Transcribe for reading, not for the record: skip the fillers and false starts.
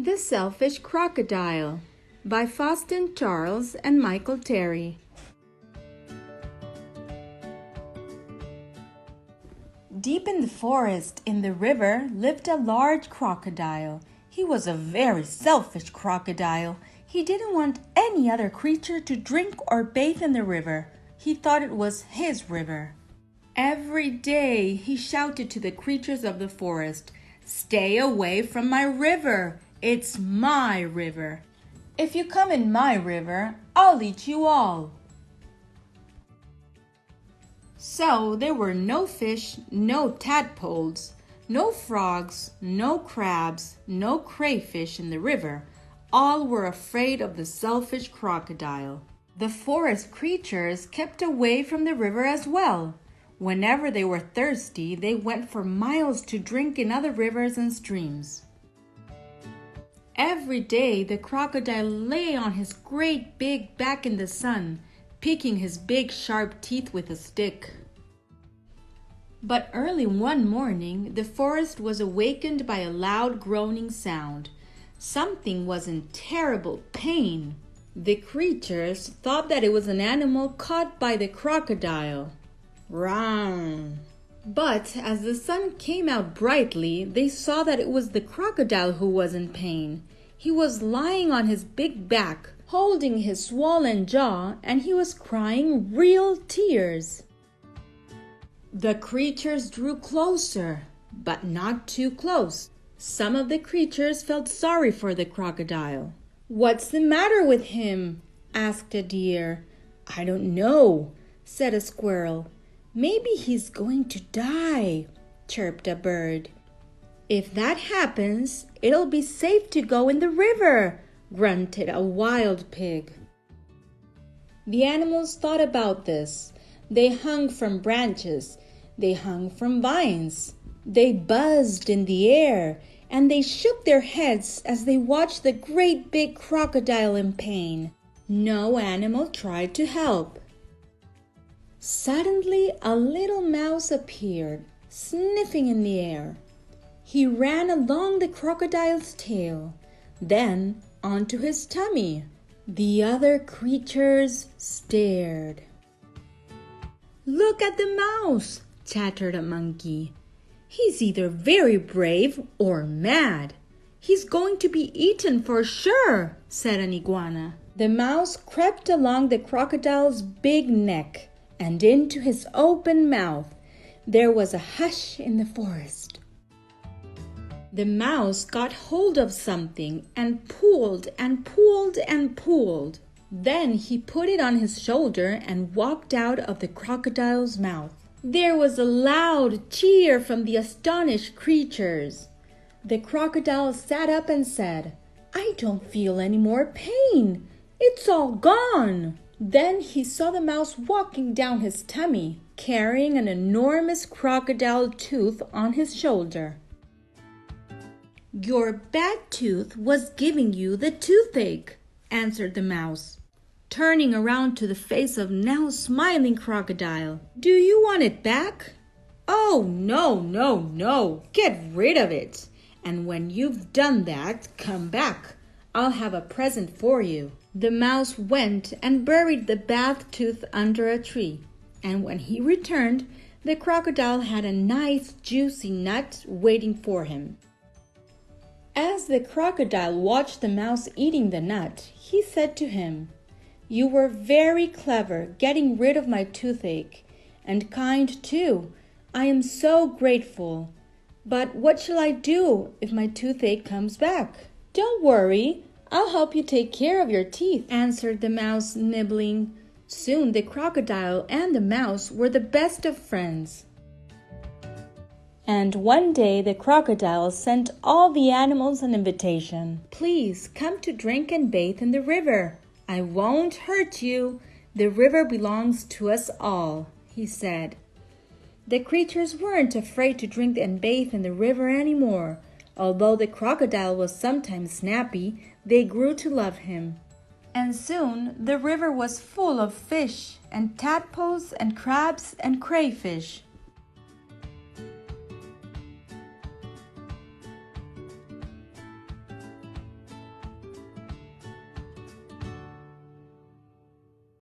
The Selfish Crocodile by Faustin Charles and Michael Terry. Deep in the forest, in the river, lived a large crocodile. He was a very selfish crocodile. He didn't want any other creature to drink or bathe in the river. He thought it was his river. Every day he shouted to the creatures of the forest, "Stay away from my river! It's my river. If you come in my river, I'll eat you all." So there were no fish, no tadpoles, no frogs, no crabs, no crayfish in the river. All were afraid of the selfish crocodile. The forest creatures kept away from the river as well. Whenever they were thirsty, they went for miles to drink in other rivers and streams. Every day, the crocodile lay on his great big back in the sun, picking his big sharp teeth with a stick. But early one morning, the forest was awakened by a loud groaning sound. Something was in terrible pain. The creatures thought that it was an animal caught by the crocodile. Round. But as the sun came out brightly, they saw that it was the crocodile who was in pain. He was lying on his big back, holding his swollen jaw, and he was crying real tears. The creatures drew closer, but not too close. Some of the creatures felt sorry for the crocodile. "What's the matter with him?" asked a deer. "I don't know," said a squirrel. "Maybe he's going to die," chirped a bird. "If that happens, it'll be safe to go in the river," grunted a wild pig. The animals thought about this. They hung from branches. They hung from vines. They buzzed in the air, and they shook their heads as they watched the great big crocodile in pain. No animal tried to help. Suddenly, a little mouse appeared, sniffing in the air. He ran along the crocodile's tail, then onto his tummy. The other creatures stared. "Look at the mouse," chattered a monkey. "He's either very brave or mad. He's going to be eaten for sure," said an iguana. The mouse crept along the crocodile's big neck and into his open mouth. There was a hush in the forest. The mouse got hold of something and pulled and pulled and pulled. Then he put it on his shoulder and walked out of the crocodile's mouth. There was a loud cheer from the astonished creatures. The crocodile sat up and said, "I don't feel any more pain. It's all gone." Then he saw the mouse walking down his tummy, carrying an enormous crocodile tooth on his shoulder. "Your bad tooth was giving you the toothache," answered the mouse, turning around to the face of now smiling crocodile. "Do you want it back?" "Oh, no, no, no. Get rid of it. And when you've done that, come back. I'll have a present for you." The mouse went and buried the bad tooth under a tree. And when he returned, the crocodile had a nice juicy nut waiting for him. As the crocodile watched the mouse eating the nut, he said to him, "You were very clever getting rid of my toothache, and kind too. I am so grateful. But what shall I do if my toothache comes back?" "Don't worry, I'll help you take care of your teeth," answered the mouse, nibbling. Soon the crocodile and the mouse were the best of friends. And one day the crocodile sent all the animals an invitation. "Please come to drink and bathe in the river. I won't hurt you. The river belongs to us all," he said. The creatures weren't afraid to drink and bathe in the river anymore. Although the crocodile was sometimes snappy, they grew to love him. And soon the river was full of fish and tadpoles and crabs and crayfish.